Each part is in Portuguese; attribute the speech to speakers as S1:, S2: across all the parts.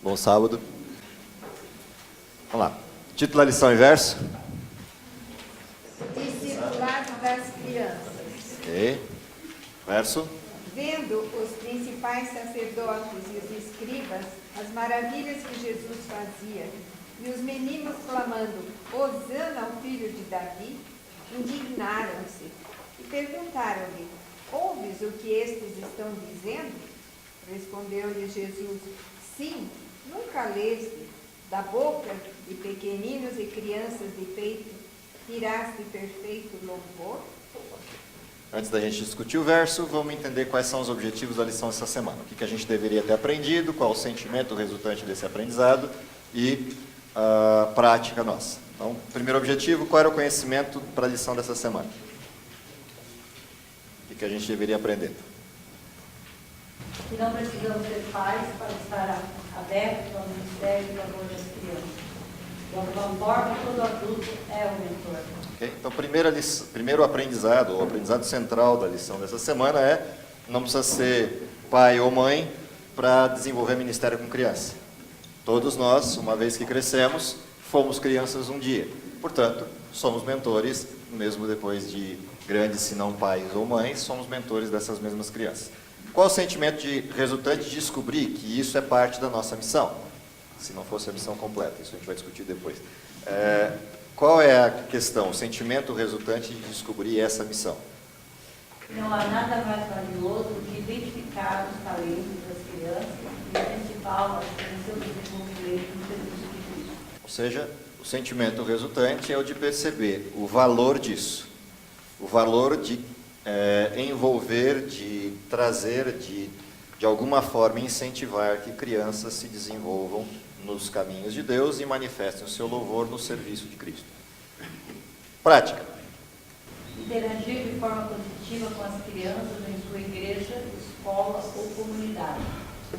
S1: Bom sábado. Vamos lá. Título da lição e verso.
S2: Discipulado das crianças.
S1: Ok. Verso.
S2: Vendo os principais sacerdotes e os escribas as maravilhas que Jesus fazia, e os meninos clamando, Hosana ao filho de Davi, indignaram-se e perguntaram-lhe, ouves o que estes estão dizendo? Respondeu-lhe Jesus, sim, nunca leste, da boca de pequeninos e crianças de peito, tiraste perfeito louvor?
S1: Antes da gente discutir o verso, vamos entender quais são os objetivos da lição dessa semana. O que a gente deveria ter aprendido, qual o sentimento resultante desse aprendizado e a prática nossa. Então, primeiro objetivo, qual era o conhecimento para a lição dessa semana? O que a gente deveria aprender?
S3: Que não precisamos ser pais para estar abertos ao ministério do amor das crianças. De alguma forma, todo adulto é um mentor.
S1: Okay? Então, primeiro aprendizado, ou aprendizado central da lição dessa semana é não precisa ser pai ou mãe para desenvolver ministério com criança. Todos nós, uma vez que crescemos, fomos crianças um dia. Portanto, somos mentores, mesmo depois de grandes, se não pais ou mães, somos mentores dessas mesmas crianças. Qual o sentimento resultante de descobrir que isso é parte da nossa missão? Se não fosse a missão completa, isso a gente vai discutir depois. Qual é a questão, o sentimento resultante de descobrir essa missão?
S3: Não há nada mais valioso do que identificar os talentos das crianças e incentivá-las no seu desenvolvimento no serviço de Cristo.
S1: Ou seja, o sentimento resultante é o de perceber o valor disso. O valor de envolver, de trazer, de alguma forma incentivar que crianças se desenvolvam nos caminhos de Deus e manifestem o seu louvor no serviço de Cristo. Prática.
S3: Interagir de forma positiva com as crianças em sua igreja, escola ou comunidade.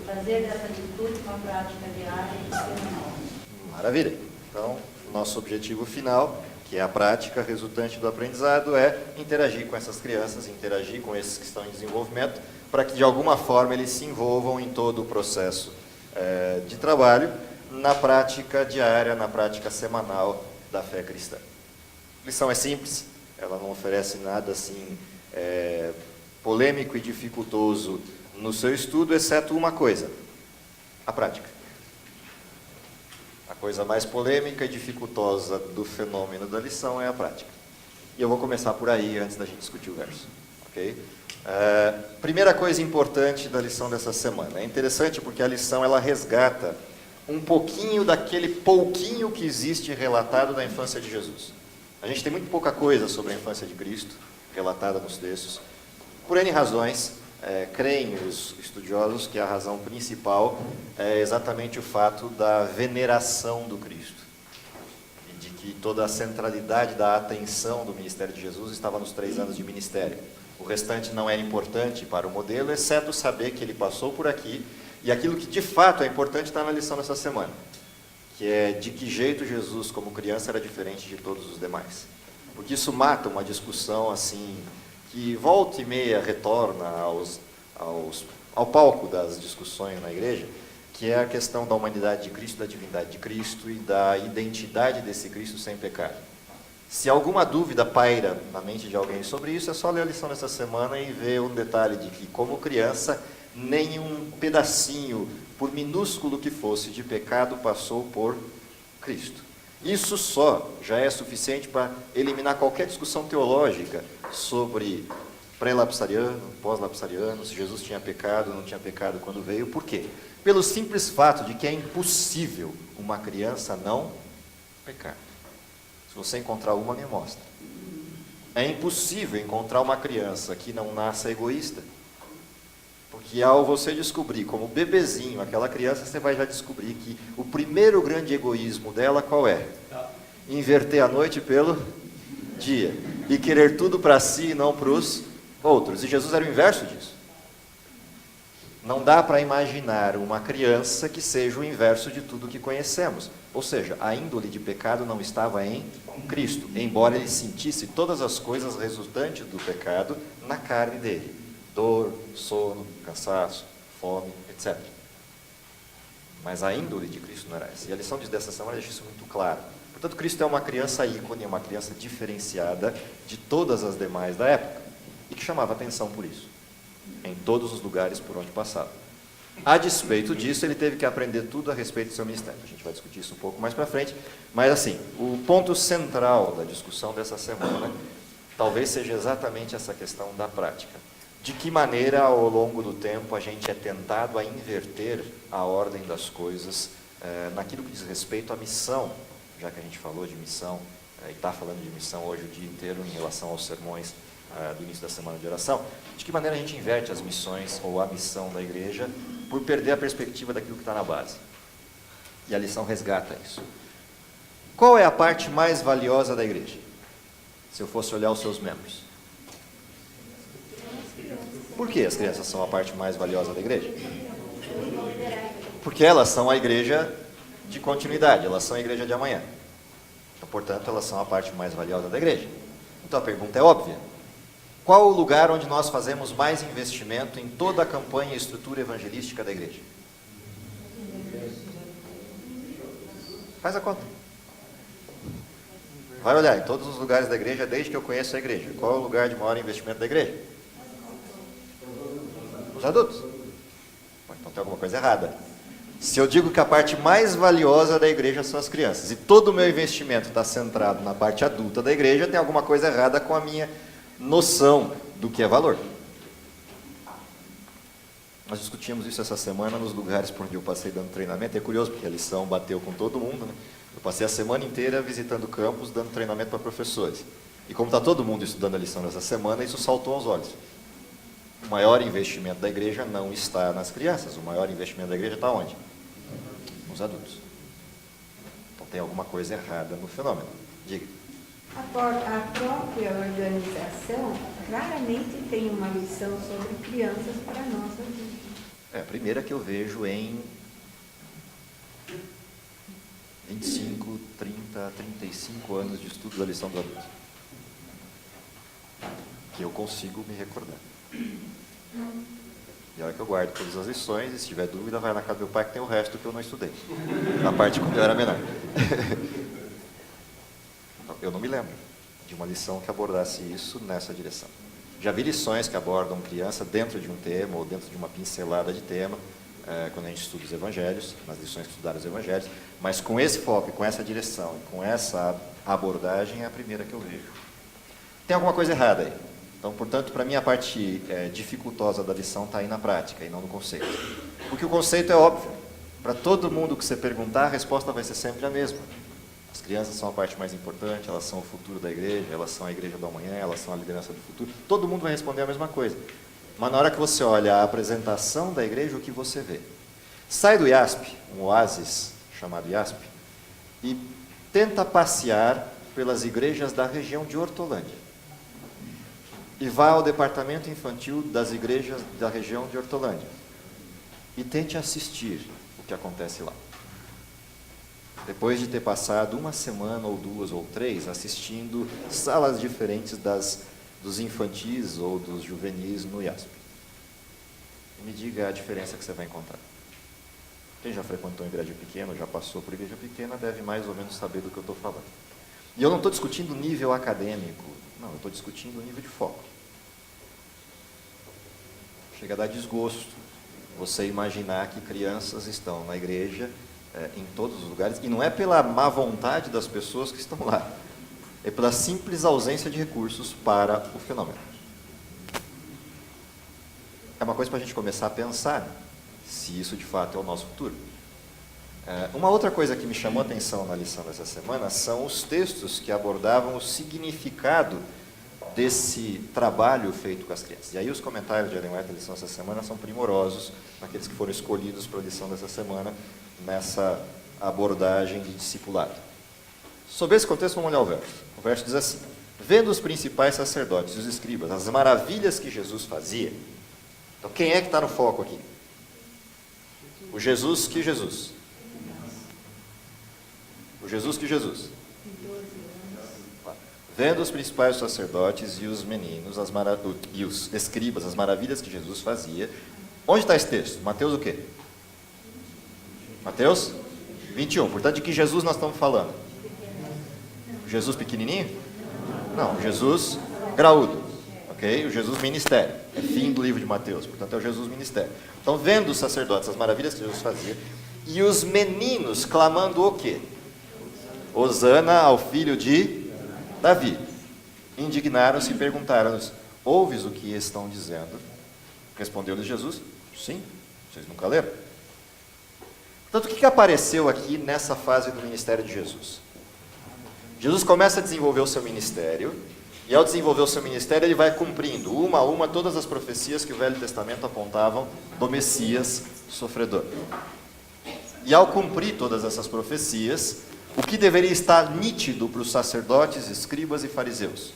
S3: Fazer dessa atitude uma prática diária e semanal.
S1: Maravilha. Então, nosso objetivo final, que é a prática resultante do aprendizado, é interagir com essas crianças, interagir com esses que estão em desenvolvimento, para que de alguma forma eles se envolvam em todo o processo de trabalho, na prática diária, na prática semanal da fé cristã. A lição é simples, ela não oferece nada assim polêmico e dificultoso no seu estudo, exceto uma coisa, a prática. A coisa mais polêmica e dificultosa do fenômeno da lição é a prática. E eu vou começar por aí, antes da gente discutir o verso. Ok? Primeira coisa importante da lição dessa semana. É interessante porque a lição ela resgata um pouquinho daquele pouquinho que existe relatado da infância de Jesus. A gente tem muito pouca coisa sobre a infância de Cristo, relatada nos textos. Por N razões, creem os estudiosos que a razão principal é exatamente o fato da veneração do Cristo. E de que toda a centralidade da atenção do ministério de Jesus estava nos 3 anos de ministério. O restante não era importante para o modelo, exceto saber que ele passou por aqui. E aquilo que de fato é importante está na lição dessa semana, que é de que jeito Jesus, como criança, era diferente de todos os demais. Porque isso mata uma discussão assim, que volta e meia retorna ao palco das discussões na igreja, que é a questão da humanidade de Cristo, da divindade de Cristo e da identidade desse Cristo sem pecado. Se alguma dúvida paira na mente de alguém sobre isso, é só ler a lição dessa semana e ver um detalhe de que, como criança, nenhum pedacinho, por minúsculo que fosse, de pecado passou por Cristo. Isso só já é suficiente para eliminar qualquer discussão teológica sobre pré-lapsariano, pós-lapsariano, se Jesus tinha pecado ou não tinha pecado quando veio. Por quê? Pelo simples fato de que é impossível uma criança não pecar. Se você encontrar uma, me mostra. É impossível encontrar uma criança que não nasça egoísta. Porque ao você descobrir, como bebezinho, aquela criança, você vai já descobrir que o primeiro grande egoísmo dela qual é? Inverter a noite pelo dia. E querer tudo para si e não para os outros. E Jesus era o inverso disso. Não dá para imaginar uma criança que seja o inverso de tudo que conhecemos. Ou seja, a índole de pecado não estava em Cristo, embora ele sentisse todas as coisas resultantes do pecado na carne dele. Dor, sono, cansaço, fome, etc. mas a índole de Cristo não era essa. E a lição dessa semana deixa isso muito claro. Portanto, Cristo é uma criança ícone, uma criança diferenciada de todas as demais da época, e que chamava atenção por isso, em todos os lugares por onde passava. A despeito disso, ele teve que aprender tudo a respeito do seu ministério. A gente vai discutir isso um pouco mais para frente, mas assim, o ponto central da discussão dessa semana talvez seja exatamente essa questão da prática. De que maneira, ao longo do tempo, a gente é tentado a inverter a ordem das coisas naquilo que diz respeito à missão, já que a gente falou de missão, e está falando de missão hoje o dia inteiro em relação aos sermões do início da semana de oração, de que maneira a gente inverte as missões ou a missão da igreja por perder a perspectiva daquilo que está na base. E a lição resgata isso. Qual é a parte mais valiosa da igreja? Se eu fosse olhar os seus membros. Por que as crianças são a parte mais valiosa da igreja? Porque elas são a igreja de continuidade, elas são a igreja de amanhã. Então, portanto, elas são a parte mais valiosa da igreja. Então a pergunta é óbvia. Qual o lugar onde nós fazemos mais investimento em toda a campanha e estrutura evangelística da igreja? Faz a conta. Vai olhar em todos os lugares da igreja desde que eu conheço a igreja. Qual é o lugar de maior investimento da igreja? Os adultos. Bom, então tem alguma coisa errada. Se eu digo que a parte mais valiosa da igreja são as crianças, e todo o meu investimento está centrado na parte adulta da igreja, tem alguma coisa errada com a minha noção do que é valor. Nós discutimos isso essa semana nos lugares por onde eu passei dando treinamento. É curioso, porque a lição bateu com todo mundo, né? Eu passei a semana inteira visitando campos, dando treinamento para professores. E como está todo mundo estudando a lição dessa semana, isso saltou aos olhos. O maior investimento da igreja não está nas crianças. O maior investimento da igreja está onde? Nos adultos. Então tem alguma coisa errada no fenômeno. Diga.
S2: A própria organização claramente tem uma lição sobre crianças para nós adultos.
S1: A primeira que eu vejo em 25, 30, 35 anos de estudo da lição dos adultos. Que eu consigo me recordar. E olha que eu guardo todas as lições, e se tiver dúvida, vai na casa do meu pai que tem o resto que eu não estudei. Na parte quando eu era menor. Eu não me lembro de uma lição que abordasse isso nessa direção. Já vi lições que abordam criança dentro de um tema ou dentro de uma pincelada de tema, quando a gente estuda os evangelhos, nas lições que estudaram os evangelhos, mas com esse foco, com essa direção, com essa abordagem, é a primeira que eu vejo. Tem alguma coisa errada aí. Então, portanto, para mim a parte dificultosa da lição está aí na prática e não no conceito. Porque o conceito é óbvio. Para todo mundo que você perguntar, a resposta vai ser sempre a mesma. As crianças são a parte mais importante, elas são o futuro da igreja, elas são a igreja do amanhã, elas são a liderança do futuro. Todo mundo vai responder a mesma coisa. Mas na hora que você olha a apresentação da igreja, o que você vê? Sai do IASP, um oásis chamado IASP, e tenta passear pelas igrejas da região de Hortolândia. E vá ao departamento infantil das igrejas da região de Hortolândia. E tente assistir o que acontece lá. Depois de ter passado uma semana, ou 2, ou 3, assistindo salas diferentes dos infantis ou dos juvenis no IASP. E me diga a diferença que você vai encontrar. Quem já frequentou igreja pequena, já passou por igreja pequena, deve mais ou menos saber do que eu estou falando. E eu não estou discutindo nível acadêmico, não, eu estou discutindo o nível de foco. Chega a dar desgosto você imaginar que crianças estão na igreja em todos os lugares, e não é pela má vontade das pessoas que estão lá, é pela simples ausência de recursos para o fenômeno. É uma coisa para a gente começar a pensar se isso de fato é o nosso futuro. Uma outra coisa que me chamou a atenção na lição dessa semana são os textos que abordavam o significado desse trabalho feito com as crianças. E aí os comentários de Ellen White da lição dessa semana são primorosos, naqueles que foram escolhidos para a lição dessa semana, nessa abordagem de discipulado. Sob esse contexto, vamos olhar o verso. O verso diz assim: vendo os principais sacerdotes e os escribas as maravilhas que Jesus fazia. Então quem é que está no foco aqui? O Jesus que Jesus. O Jesus que Jesus. Vendo os principais sacerdotes e os meninos e os escribas as maravilhas que Jesus fazia. Onde está esse texto? Mateus o quê? Mateus 21. Portanto, de que Jesus nós estamos falando? Jesus pequenininho? Não, Jesus graúdo. Ok? O Jesus ministério. É fim do livro de Mateus. Portanto, é o Jesus ministério. Então, vendo os sacerdotes as maravilhas que Jesus fazia, e os meninos clamando o quê? Hosana ao filho de Davi. Indignaram-se e perguntaram-nos: ouves o que estão dizendo? Respondeu-lhes Jesus: sim, vocês nunca leram? Portanto, o que apareceu aqui nessa fase do ministério de Jesus? Jesus começa a desenvolver o seu ministério, e ao desenvolver o seu ministério, ele vai cumprindo, uma a uma, todas as profecias que o Velho Testamento apontavam do Messias sofredor. E ao cumprir todas essas profecias, o que deveria estar nítido para os sacerdotes, escribas e fariseus?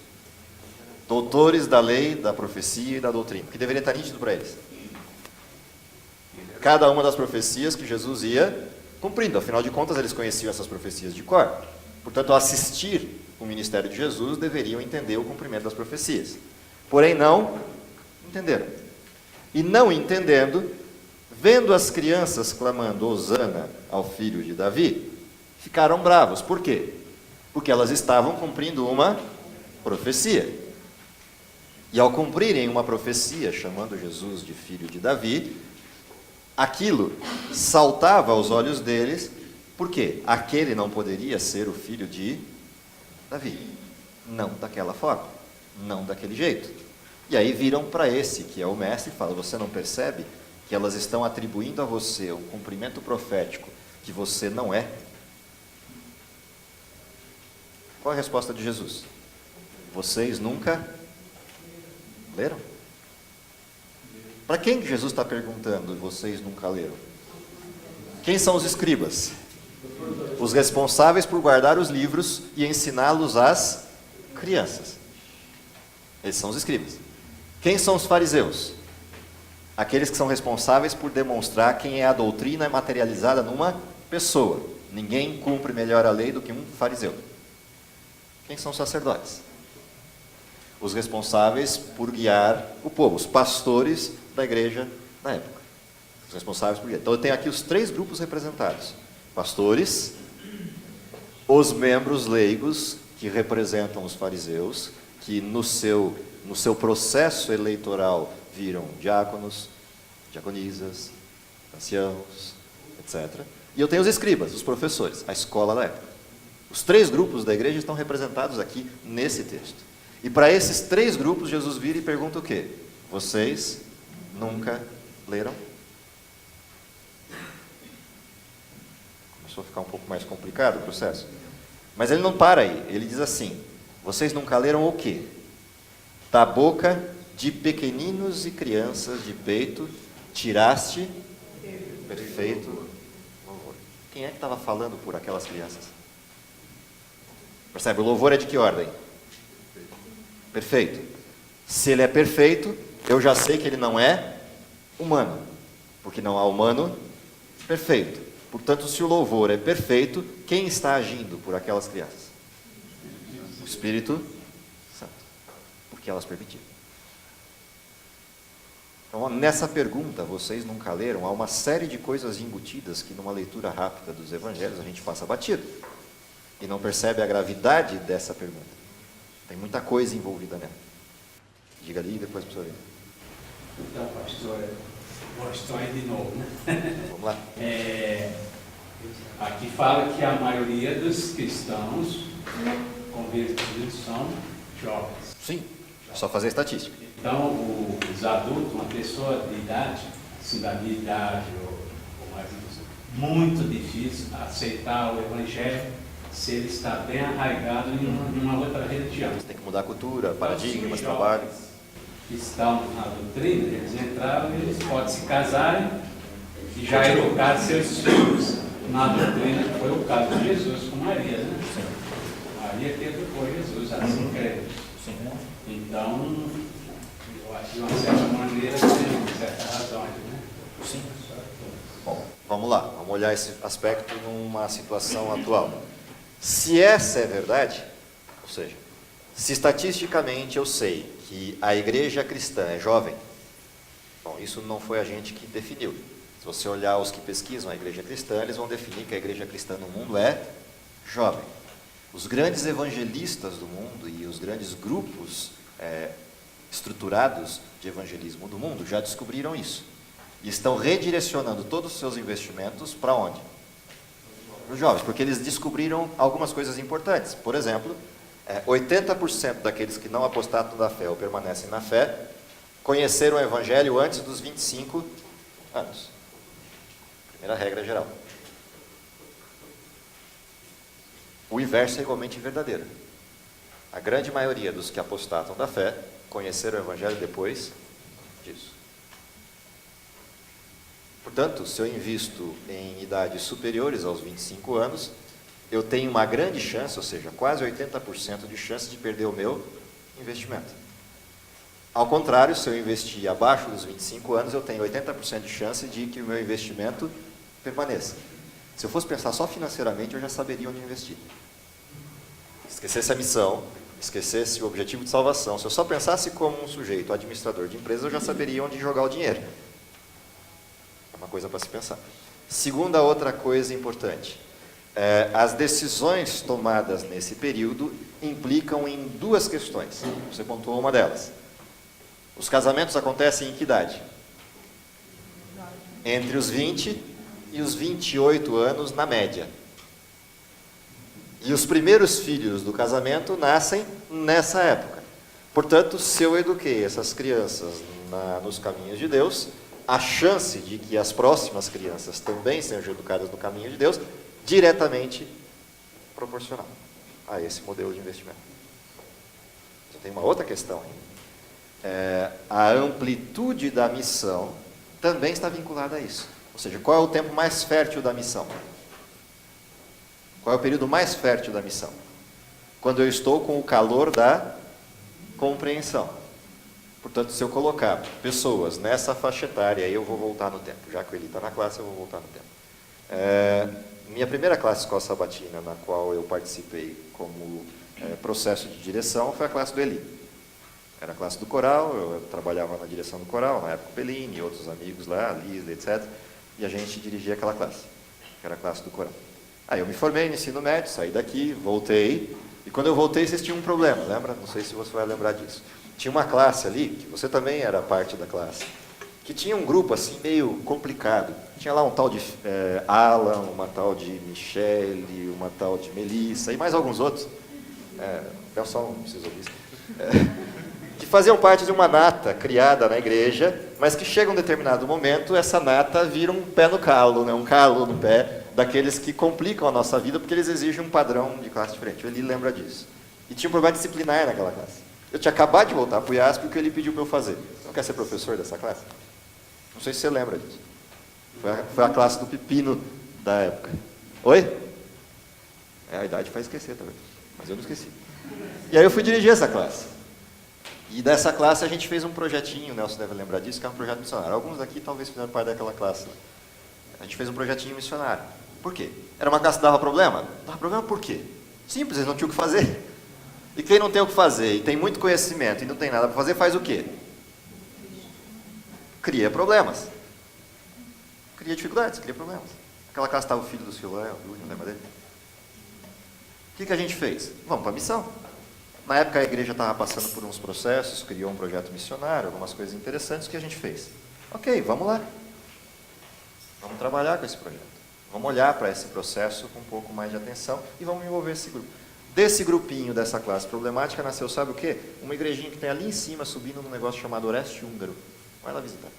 S1: Doutores da lei, da profecia e da doutrina. O que deveria estar nítido para eles? Cada uma das profecias que Jesus ia cumprindo. Afinal de contas, eles conheciam essas profecias de cor. Portanto, ao assistir o ministério de Jesus, deveriam entender o cumprimento das profecias. Porém, não entenderam. E não entendendo, vendo as crianças clamando Hosana ao filho de Davi, ficaram bravos. Por quê? Porque elas estavam cumprindo uma profecia. E ao cumprirem uma profecia, chamando Jesus de filho de Davi, aquilo saltava aos olhos deles, porque aquele não poderia ser o filho de Davi. Não daquela forma, não daquele jeito. E aí viram para esse, que é o mestre, e falam: você não percebe que elas estão atribuindo a você um cumprimento profético que você não é? Qual a resposta de Jesus? Vocês nunca leram? Para quem que Jesus está perguntando, vocês nunca leram? Quem são os escribas? Os responsáveis por guardar os livros e ensiná-los às crianças. Esses são os escribas. Quem são os fariseus? Aqueles que são responsáveis por demonstrar quem é a doutrina materializada numa pessoa. Ninguém cumpre melhor a lei do que um fariseu. Quem são os sacerdotes? Os responsáveis por guiar o povo, os pastores da igreja na época. Os responsáveis por guiar. Então eu tenho aqui os três grupos representados: pastores, os membros leigos, que representam os fariseus, que no seu processo eleitoral viram diáconos, diaconisas, anciãos, etc. E eu tenho os escribas, os professores, a escola da época. Os três grupos da igreja estão representados aqui nesse texto. E para esses três grupos, Jesus vira e pergunta o quê? Vocês nunca leram? Começou a ficar um pouco mais complicado o processo. Mas ele não para aí, ele diz assim: vocês nunca leram o quê? Da boca de pequeninos e crianças de peito, tiraste perfeito louvor. Quem é que estava falando por aquelas crianças? Percebe? O louvor é de que ordem? Perfeito. Se ele é perfeito, eu já sei que ele não é humano, porque não há humano perfeito. Portanto, se o louvor é perfeito, quem está agindo por aquelas crianças? O Espírito Santo, porque elas permitiram. Então, nessa pergunta, vocês nunca leram? Há uma série de coisas embutidas que numa leitura rápida dos evangelhos a gente passa batido e não percebe a gravidade dessa pergunta. Tem muita coisa envolvida nela. Diga ali e depois para o senhor.
S4: Então, pastor, gostou aí de novo, né?
S1: Vamos lá.
S4: Aqui fala que a maioria dos cristãos convertidos são jovens.
S1: Sim, é só fazer estatística.
S4: Então, os adultos, uma pessoa de idade, assim, da minha idade ou mais, muito difícil aceitar o evangelho se ele está bem arraigado em uma outra religião.
S1: Você tem que mudar a cultura, paradigmas,
S4: Então,
S1: trabalho.
S4: que estão na doutrina, eles entraram, eles podem se casarem e já educar seus filhos na doutrina, que foi o caso de Jesus com Maria, né? Maria que educou Jesus, assim creio. Então, eu acho que de uma certa maneira tem uma certa razão aqui, né?
S1: Sim. Bom, vamos lá, vamos olhar esse aspecto numa situação atual. Se essa é verdade, ou seja, se estatisticamente eu sei que a igreja cristã é jovem, bom, isso não foi a gente que definiu. Se você olhar os que pesquisam a igreja cristã, eles vão definir que a igreja cristã no mundo é jovem. Os grandes evangelistas do mundo e os grandes grupos estruturados de evangelismo do mundo já descobriram isso. E estão redirecionando todos os seus investimentos para onde? Para os jovens, porque eles descobriram algumas coisas importantes. Por exemplo, 80% daqueles que não apostatam da fé ou permanecem na fé conheceram o Evangelho antes dos 25 anos. Primeira regra geral. O inverso é igualmente verdadeiro. A grande maioria dos que apostatam da fé conheceram o Evangelho depois disso. Portanto, se eu invisto em idades superiores aos 25 anos, eu tenho uma grande chance, ou seja, quase 80% de chance de perder o meu investimento. Ao contrário, se eu investir abaixo dos 25 anos, eu tenho 80% de chance de que o meu investimento permaneça. Se eu fosse pensar só financeiramente, eu já saberia onde investir. Esquecesse a missão, esquecesse o objetivo de salvação. Se eu só pensasse como um sujeito administrador de empresa, eu já saberia onde jogar o dinheiro. É uma coisa para se pensar. Segunda outra coisa importante. As decisões tomadas nesse período implicam em duas questões. Você pontuou uma delas. Os casamentos acontecem em que idade? Entre os 20 e os 28 anos, na média. E os primeiros filhos do casamento nascem nessa época. Portanto, se eu eduquei essas crianças nos caminhos de Deus, a chance de que as próximas crianças também sejam educadas no caminho de Deus, diretamente proporcional a esse modelo de investimento. Você tem uma outra questão ainda. A amplitude da missão também está vinculada a isso. Ou seja, qual é o tempo mais fértil da missão? Qual é o período mais fértil da missão? Quando eu estou com o calor da compreensão. Portanto, se eu colocar pessoas nessa faixa etária, aí eu vou voltar no tempo. Já que ele está na classe, eu vou voltar no tempo. Minha primeira classe escola sabatina, na qual eu participei como processo de direção, foi a classe do Eli. Era a classe do coral, eu trabalhava na direção do coral, na época o Pelini, outros amigos lá, Lisla, etc. E a gente dirigia aquela classe, que era a classe do coral. Aí eu me formei no ensino médio, saí daqui, voltei, e quando eu voltei vocês tinham um problema, lembra? Não sei se você vai lembrar disso. Tinha uma classe ali, que você também era parte da classe, que tinha um grupo assim meio complicado. Tinha lá um tal de Alan, uma tal de Michele, uma tal de Melissa, e mais alguns outros. Eu só não preciso disso. Que faziam parte de uma nata criada na igreja, mas que chega um determinado momento, essa nata vira um pé no calo, né? Um calo no pé, daqueles que complicam a nossa vida, porque eles exigem um padrão de classe diferente. Ele lembra disso. E tinha um problema disciplinar naquela classe. Eu tinha acabado de voltar para o IASP, porque ele pediu para eu fazer. Você não quer ser professor dessa classe? Não sei se você lembra disso. Foi a classe do pepino da época. Oi? A idade faz esquecer também, mas eu não esqueci. E aí eu fui dirigir essa classe. E dessa classe a gente fez um projetinho, o Nelson deve lembrar disso, que é um projeto missionário. Alguns daqui talvez fizeram parte daquela classe. A gente fez um projetinho missionário. Por quê? Era uma classe que dava problema? Dava problema por quê? Simples, eles não tinham o que fazer. E quem não tem o que fazer, e tem muito conhecimento, e não tem nada para fazer, faz o quê? Cria problemas. Cria dificuldades, cria problemas. Aquela classe estava o filho do Silvão, o Júnior, lembra dele? O que a gente fez? Vamos para a missão. Na época a igreja estava passando por uns processos, criou um projeto missionário, algumas coisas interessantes, o que a gente fez? Ok, vamos lá. Vamos trabalhar com esse projeto. Vamos olhar para esse processo com um pouco mais de atenção e vamos envolver esse grupo. Desse grupinho, dessa classe problemática, nasceu, sabe o quê? Uma igrejinha que tem ali em cima, subindo num negócio chamado Oreste Húngaro. Vai lá visitar.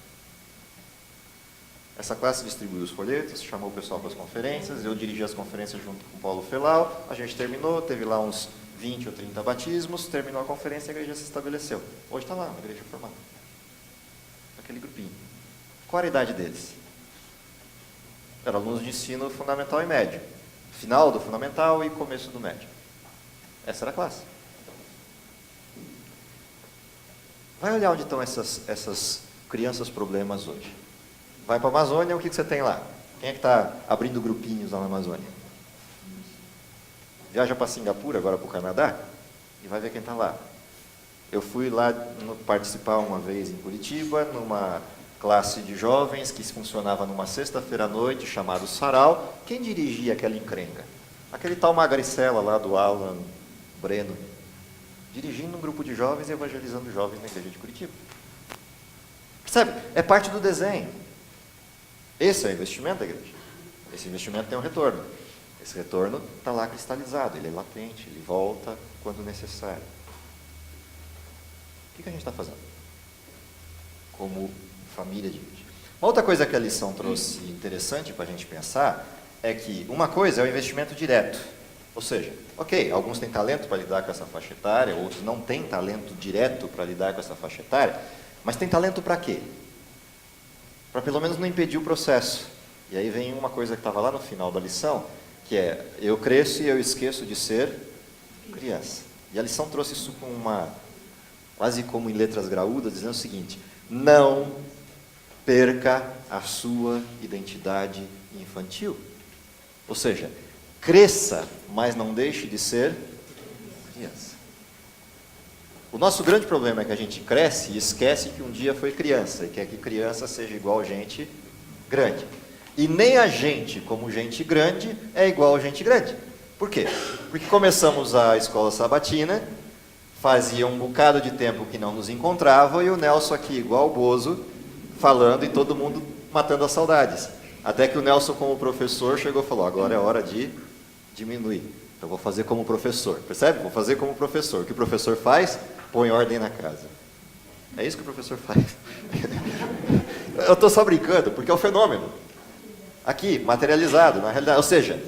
S1: Essa classe distribuiu os folhetos, chamou o pessoal para as conferências, eu dirigi as conferências junto com o Paulo Felau, a gente terminou, teve lá uns 20 ou 30 batismos, terminou a conferência e a igreja se estabeleceu. Hoje está lá, uma igreja formada. Aquele grupinho. Qual era a idade deles? Eram alunos de ensino fundamental e médio. Final do fundamental e começo do médio. Essa era a classe. Vai olhar onde estão essas crianças problemas hoje. Vai para a Amazônia, o que você tem lá? Quem é que está abrindo grupinhos lá na Amazônia? Viaja para Singapura, agora para o Canadá, e vai ver quem está lá. Eu fui lá participar uma vez em Curitiba, numa classe de jovens que funcionava numa sexta-feira à noite, chamado Sarau. Quem dirigia aquela encrenca? Aquele tal Magricela lá do Alan Breno, dirigindo um grupo de jovens e evangelizando jovens na igreja de Curitiba. Percebe? É parte do desenho. Esse é o investimento da igreja. Esse investimento tem um retorno. Esse retorno está lá cristalizado, ele é latente, ele volta quando necessário. O que a gente está fazendo como família de igreja? Uma outra coisa que a lição trouxe interessante para a gente pensar é que uma coisa é o investimento direto. Ou seja, ok, alguns têm talento para lidar com essa faixa etária, outros não têm talento direto para lidar com essa faixa etária, mas tem talento para quê? Para pelo menos não impedir o processo. E aí vem uma coisa que estava lá no final da lição, que é, eu cresço e eu esqueço de ser criança. E a lição trouxe isso com quase como em letras graúdas, dizendo o seguinte: não perca a sua identidade infantil. Ou seja, cresça, mas não deixe de ser criança. O nosso grande problema é que a gente cresce e esquece que um dia foi criança, e quer que criança seja igual gente grande. E nem a gente, como gente grande, é igual a gente grande. Por quê? Porque começamos a escola sabatina, fazia um bocado de tempo que não nos encontrava, e o Nelson aqui, igual o Bozo, falando e todo mundo matando as saudades. Até que o Nelson, como professor, chegou e falou: agora é hora de diminuir. Então vou fazer como professor. Percebe? Vou fazer como professor. O que o professor faz? Põe ordem na casa. É isso que o professor faz. Eu estou só brincando, porque é um fenômeno. Aqui, materializado, na realidade. Ou seja,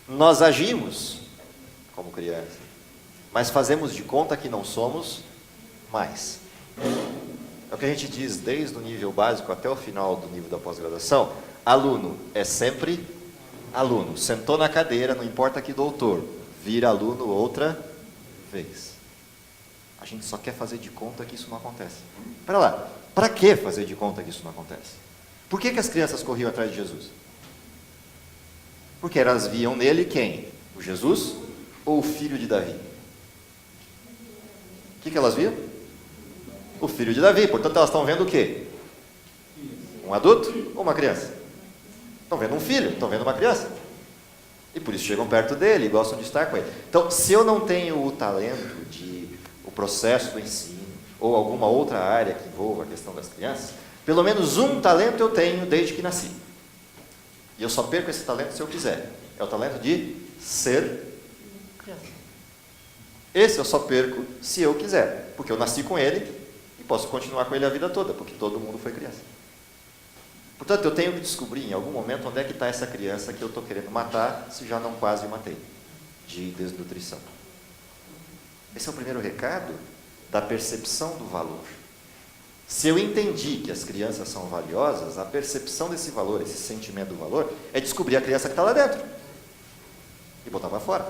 S1: nós agimos como criança, mas fazemos de conta que não somos mais. É o que a gente diz desde o nível básico até o final do nível da pós-graduação: aluno é sempre aluno. Sentou na cadeira, não importa que doutor, vira aluno outra vez. A gente só quer fazer de conta que isso não acontece. Espera lá, para que fazer de conta que isso não acontece? Por que as crianças corriam atrás de Jesus? Porque elas viam nele quem? O Jesus ou o filho de Davi? O que elas viam? O filho de Davi. Portanto, elas estão vendo o quê? Um adulto ou uma criança? Estão vendo um filho, estão vendo uma criança. E por isso chegam perto dele e gostam de estar com ele. Então, se eu não tenho o talento o processo do ensino, ou alguma outra área que envolva a questão das crianças, pelo menos um talento eu tenho desde que nasci. E eu só perco esse talento se eu quiser. É o talento de ser criança. Esse eu só perco se eu quiser, porque eu nasci com ele e posso continuar com ele a vida toda, porque todo mundo foi criança. Portanto, eu tenho que descobrir em algum momento onde é que está essa criança que eu estou querendo matar, se já não quase matei, de desnutrição. Esse é o primeiro recado da percepção do valor. Se eu entendi que as crianças são valiosas, a percepção desse valor, esse sentimento do valor, é descobrir a criança que está lá dentro e botar para fora.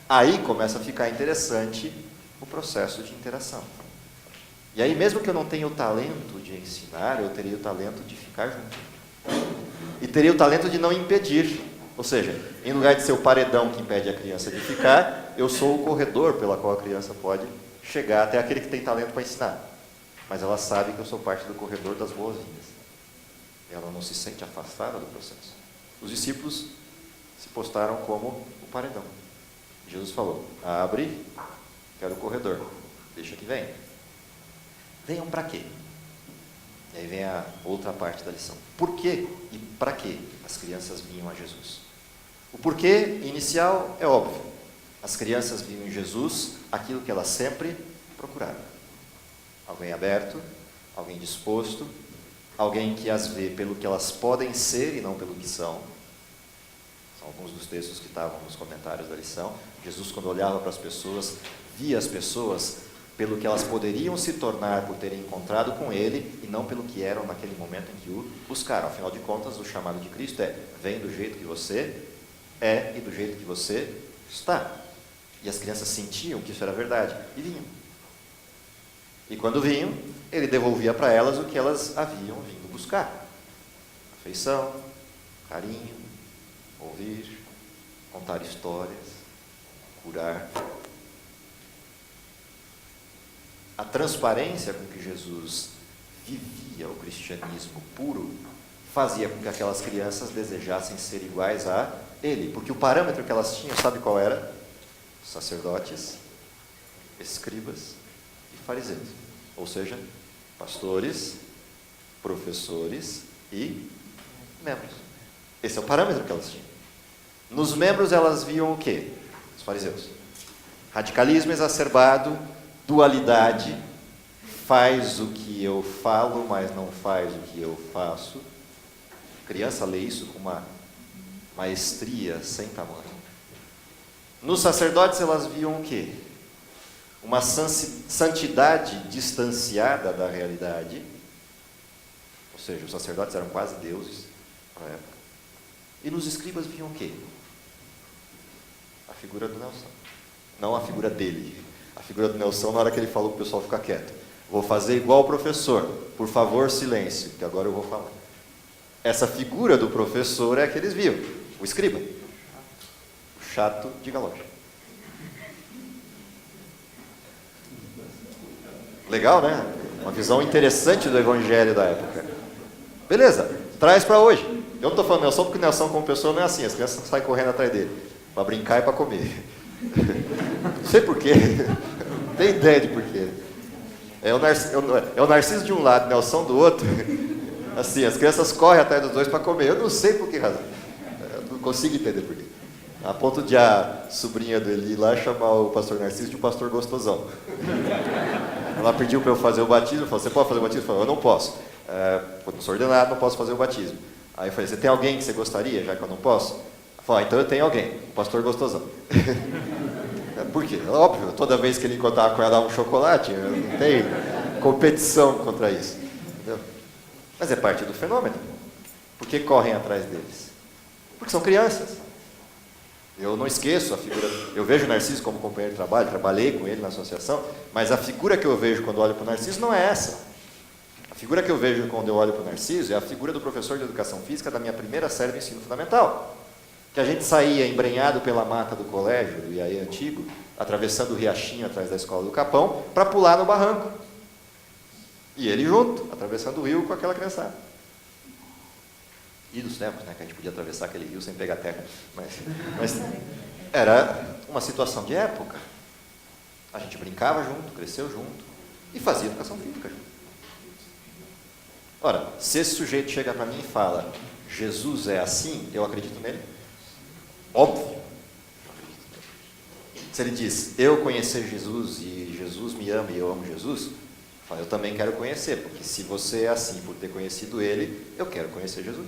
S1: Aí começa a ficar interessante o processo de interação. E aí, mesmo que eu não tenha o talento de ensinar, eu teria o talento de ficar junto. E teria o talento de não impedir. Ou seja, em lugar de ser o paredão que impede a criança de ficar, eu sou o corredor pela qual a criança pode chegar até aquele que tem talento para ensinar. Mas ela sabe que eu sou parte do corredor das boas-vindas. Ela não se sente afastada do processo. Os discípulos se postaram como o paredão. Jesus falou: abre, quero o corredor, deixa que venha. Venham para quê? E aí vem a outra parte da lição. Por quê e para quê as crianças vinham a Jesus? O porquê inicial é óbvio. As crianças viam em Jesus aquilo que elas sempre procuraram. Alguém aberto, alguém disposto, alguém que as vê pelo que elas podem ser e não pelo que são. São alguns dos textos que estavam nos comentários da lição. Jesus, quando olhava para as pessoas, via as pessoas pelo que elas poderiam se tornar por terem encontrado com ele e não pelo que eram naquele momento em que o buscaram. Afinal de contas, o chamado de Cristo é: vem do jeito que você é e do jeito que você está. E as crianças sentiam que isso era verdade e vinham. E quando vinham, ele devolvia para elas o que elas haviam vindo buscar: afeição, carinho, ouvir, contar histórias, curar. A transparência com que Jesus vivia o cristianismo puro, fazia com que aquelas crianças desejassem ser iguais a ele, porque o parâmetro que elas tinham, sabe qual era? Sacerdotes, escribas e fariseus, ou seja, pastores, professores e membros. Esse é o parâmetro que elas tinham. Nos membros elas viam o quê? Os fariseus. Radicalismo exacerbado, dualidade, faz o que eu falo, mas não faz o que eu faço. A criança lê isso com uma maestria sem tamanho. Nos sacerdotes elas viam o quê? Uma santidade distanciada da realidade, ou seja, os sacerdotes eram quase deuses na época. E nos escribas viam o quê? A figura do Nelson. Não a figura dele. A figura do Nelson na hora que ele falou para o pessoal ficar quieto. Vou fazer igual o professor. Por favor, silêncio, que agora eu vou falar. Essa figura do professor é a que eles viam. O escriba. O chato de galocha. Legal, né? Uma visão interessante do evangelho da época. Beleza, traz para hoje. Eu não estou falando Nelson porque o Nelson como pessoa não é assim. As crianças saem correndo atrás dele. Para brincar e para comer. Não sei porquê. Não tenho ideia de porquê. É o Narciso de um lado, Nelson do outro. Assim, as crianças correm atrás dos dois para comer. Eu não sei por que razão. Eu não consigo entender por quê. A ponto de a sobrinha do Eli lá chamar o pastor Narciso de um pastor gostosão. Ela pediu para eu fazer o batismo. Eu falei, você pode fazer o batismo? Eu falei, eu não posso. Eu não sou ordenado, não posso fazer o batismo. Aí eu falei, você tem alguém que você gostaria, já que eu não posso? Ela falou, então eu tenho alguém, o pastor gostosão. Por quê? Óbvio, toda vez que ele encontrava com ela dava um chocolate, não tem competição contra isso. Entendeu? Mas é parte do fenômeno. Por que correm atrás deles? Porque são crianças. Eu não esqueço a figura. Eu vejo o Narciso como companheiro de trabalho, trabalhei com ele na associação, mas a figura que eu vejo quando olho para o Narciso não é essa. A figura que eu vejo quando eu olho para o Narciso é a figura do professor de educação física da minha primeira série do ensino fundamental. Que a gente saía embrenhado pela mata do colégio, do Iaê antigo, atravessando o riachinho atrás da escola do Capão, para pular no barranco. E ele junto, atravessando o rio com aquela criançada. E dos tempos, né, que a gente podia atravessar aquele rio sem pegar terra. Mas era uma situação de época. A gente brincava junto, cresceu junto e fazia educação física junto. Ora, se esse sujeito chega para mim e fala, Jesus é assim, eu acredito nele? Óbvio. Se ele diz, eu conhecer Jesus e Jesus me ama e eu amo Jesus, eu também quero conhecer, porque se você é assim por ter conhecido ele, eu quero conhecer Jesus.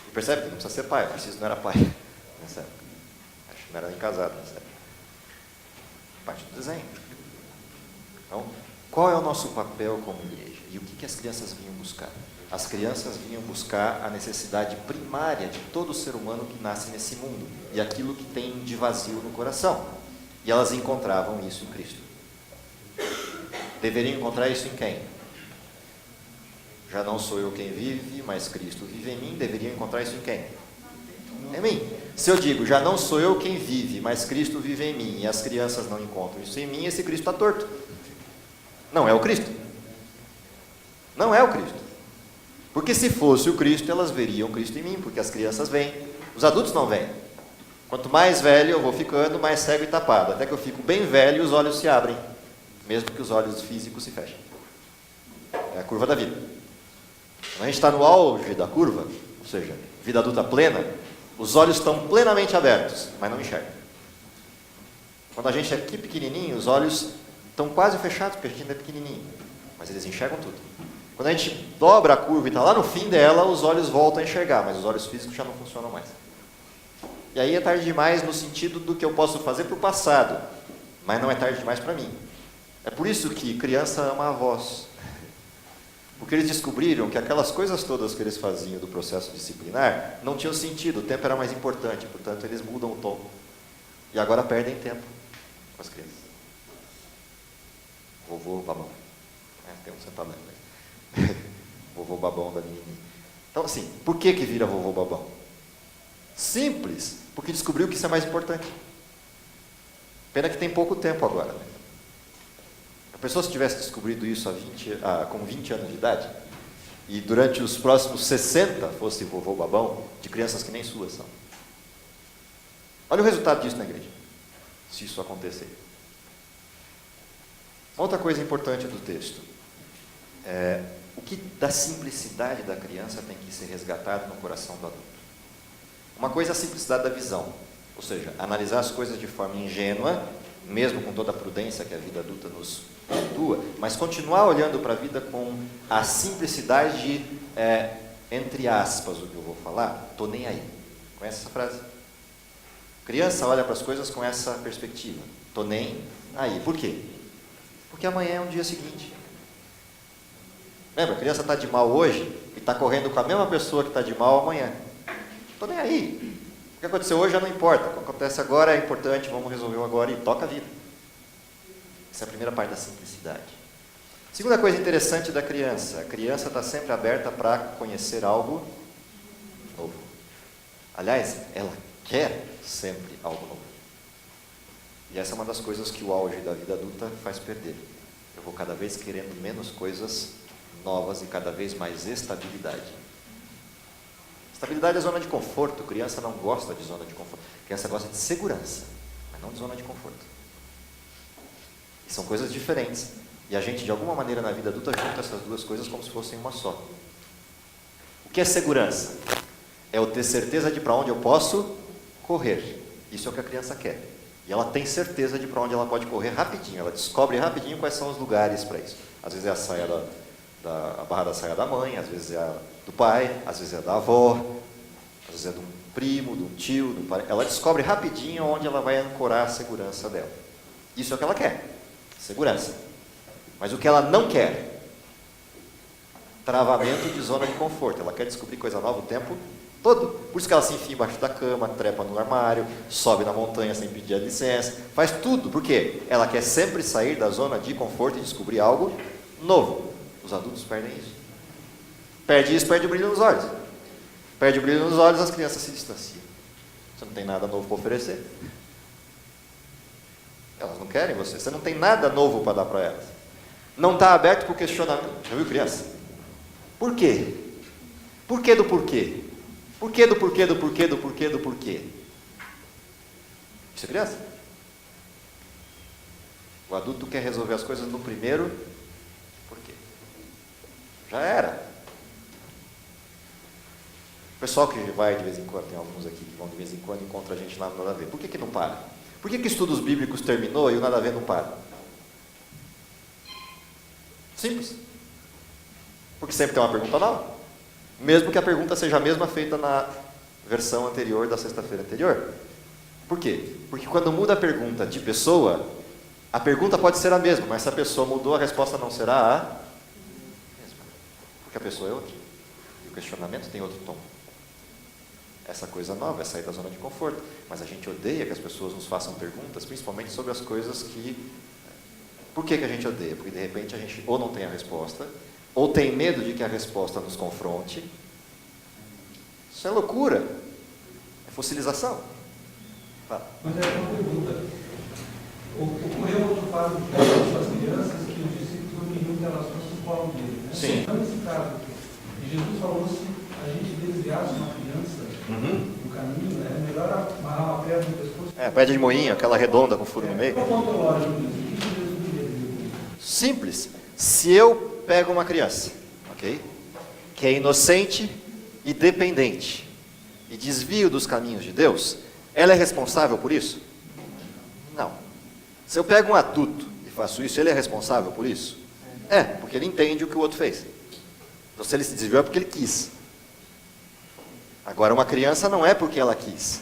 S1: E percebe que não precisa ser pai, o Narciso não era pai nessa época. Acho que não era nem casado nessa época. Parte do desenho. Então, qual é o nosso papel como igreja? E o que as crianças vinham buscar? As crianças vinham buscar a necessidade primária de todo ser humano que nasce nesse mundo, e aquilo que tem de vazio no coração. E elas encontravam isso em Cristo. Deveriam encontrar isso em quem? Já não sou eu quem vive, mas Cristo vive em mim. Deveriam encontrar isso em quem? Em mim. Se eu digo, já não sou eu quem vive, mas Cristo vive em mim, e as crianças não encontram isso em mim, esse Cristo está torto. Não é o Cristo. Não é o Cristo. Porque se fosse o Cristo, elas veriam Cristo em mim, porque as crianças vêm. Os adultos não vêm. Quanto mais velho eu vou ficando, mais cego e tapado. Até que eu fico bem velho e os olhos se abrem. Mesmo que os olhos físicos se fechem. É a curva da vida. Quando a gente está no auge da curva, ou seja, vida adulta plena, os olhos estão plenamente abertos, mas não enxergam. Quando a gente é aqui pequenininho, os olhos estão quase fechados, porque a gente ainda é pequenininho. Mas eles enxergam tudo. Quando a gente dobra a curva e está lá no fim dela, os olhos voltam a enxergar, mas os olhos físicos já não funcionam mais. E aí é tarde demais no sentido do que eu posso fazer para o passado, mas não é tarde demais para mim. É por isso que criança ama avós. Porque eles descobriram que aquelas coisas todas que eles faziam do processo disciplinar não tinham sentido, o tempo era mais importante, portanto eles mudam o tom. E agora perdem tempo com as crianças. Vovô babão. Tem um sentado ali. Vovô babão da menininha. Então assim, por que vira vovô babão? Simples, porque descobriu que isso é mais importante. Pena que tem pouco tempo agora, né? pessoa, se tivesse descobrido isso com 20 anos de idade, e durante os próximos 60 fosse vovô babão, de crianças que nem suas são. Olha o resultado disso na igreja, se isso acontecer. Outra coisa importante do texto, o que da simplicidade da criança tem que ser resgatado no coração do adulto. Uma coisa é a simplicidade da visão, ou seja, analisar as coisas de forma ingênua, mesmo com toda a prudência que a vida adulta nos pontua, mas continuar olhando para a vida com a simplicidade de, entre aspas, o que eu vou falar, tô nem aí. Conhece essa frase? Criança olha para as coisas com essa perspectiva, tô nem aí. Por quê? Porque amanhã é um dia seguinte. Lembra, a criança está de mal hoje e está correndo com a mesma pessoa que está de mal amanhã. Tô nem aí. O que aconteceu hoje já não importa. O que acontece agora é importante, vamos resolver agora e toca a vida. Essa é a primeira parte da simplicidade. Segunda coisa interessante da criança. A criança está sempre aberta para conhecer algo novo. Aliás, ela quer sempre algo novo. E essa é uma das coisas que o auge da vida adulta faz perder. Eu vou cada vez querendo menos coisas novas e cada vez mais estabilidade. Estabilidade é zona de conforto. Criança não gosta de zona de conforto. Criança gosta de segurança, mas não de zona de conforto. E são coisas diferentes. E a gente, de alguma maneira, na vida adulta, junta essas duas coisas como se fossem uma só. O que é segurança? É eu ter certeza de para onde eu posso correr. Isso é o que a criança quer. E ela tem certeza de para onde ela pode correr rapidinho. Ela descobre rapidinho quais são os lugares para isso. Às vezes é a saia a barra da saia da mãe, às vezes é a do pai, às vezes é da avó, às vezes é de um primo, de um tio, do pai. Ela descobre rapidinho onde ela vai ancorar a segurança dela. Isso é o que ela quer, segurança. Mas o que ela não quer? Travamento de zona de conforto. Ela quer descobrir coisa nova o tempo todo. Por isso que ela se enfia embaixo da cama, trepa no armário, sobe na montanha sem pedir a licença, faz tudo. Por quê? Ela quer sempre sair da zona de conforto e descobrir algo novo. Os adultos perdem isso. Perde isso, perde o brilho nos olhos. Perde o brilho nos olhos, as crianças se distanciam. Você não tem nada novo para oferecer. Elas não querem você. Você não tem nada novo para dar para elas. Não está aberto para o questionamento. Já viu criança? Por quê? Por que do porquê? Por que do porquê, do porquê, do porquê, do porquê? Isso é criança? O adulto quer resolver as coisas no primeiro porquê. Já era. O pessoal que vai de vez em quando, tem alguns aqui que vão de vez em quando, encontra a gente lá no Nada a Ver. Por que não para? Por que estudos bíblicos terminou e o Nada a Ver não para? Simples. Porque sempre tem uma pergunta nova. Mesmo que a pergunta seja a mesma feita na versão anterior da sexta-feira anterior. Por quê? Porque quando muda a pergunta de pessoa, a pergunta pode ser a mesma, mas se a pessoa mudou, a resposta não será a mesma. Porque a pessoa é outra. E o questionamento tem outro tom. Essa coisa nova é sair da zona de conforto. Mas a gente odeia que as pessoas nos façam perguntas, principalmente sobre as coisas que... Por que a gente odeia? Porque de repente a gente ou não tem a resposta, ou tem medo de que a resposta nos confronte. Isso é loucura. É fossilização. Fala.
S5: Mas é uma pergunta. Ocorreu outro fato com as crianças que os discípulos não queriam que elas fossem no colo dele, né?
S1: Sim.
S5: Então, nesse caso aqui, Jesus falou: se a gente desviasse uma criança do caminho, né, é melhor amarrar uma pedra no pescoço.
S1: Pedra de moinho, aquela redonda com furo no meio.
S5: Qual ponto lógico disso? O que Jesus queria dizer?
S1: Simples. Se eu pego uma criança, ok? Que é inocente e dependente, e desvio dos caminhos de Deus, ela é responsável por isso? Não. Se eu pego um adulto e faço isso, ele é responsável por isso? É, porque ele entende o que o outro fez. Então, se ele se desviou é porque ele quis. Agora, uma criança não é porque ela quis.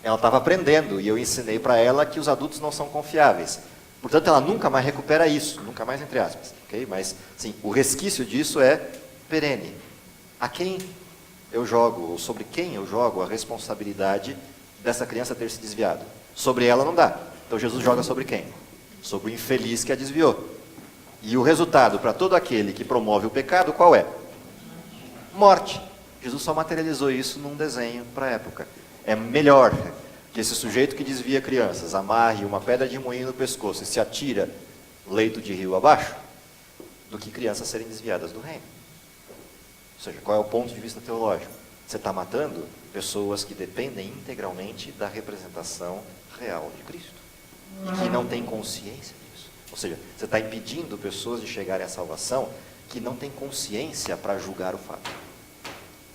S1: Ela estava aprendendo, e eu ensinei para ela que os adultos não são confiáveis. Portanto, ela nunca mais recupera isso, nunca mais entre aspas, ok? Mas, sim, o resquício disso é perene. A quem eu jogo, ou sobre quem eu jogo a responsabilidade dessa criança ter se desviado? Sobre ela não dá. Então, Jesus joga sobre quem? Sobre o infeliz que a desviou. E o resultado para todo aquele que promove o pecado, qual é? Morte. Jesus só materializou isso num desenho para a época. É melhor que esse sujeito que desvia crianças amarre uma pedra de moinho no pescoço e se atira leito de rio abaixo do que crianças serem desviadas do reino. Ou seja, qual é o ponto de vista teológico? Você está matando pessoas que dependem integralmente da representação real de Cristo e que não têm consciência disso. Ou seja, você está impedindo pessoas de chegarem à salvação que não têm consciência para julgar o fato.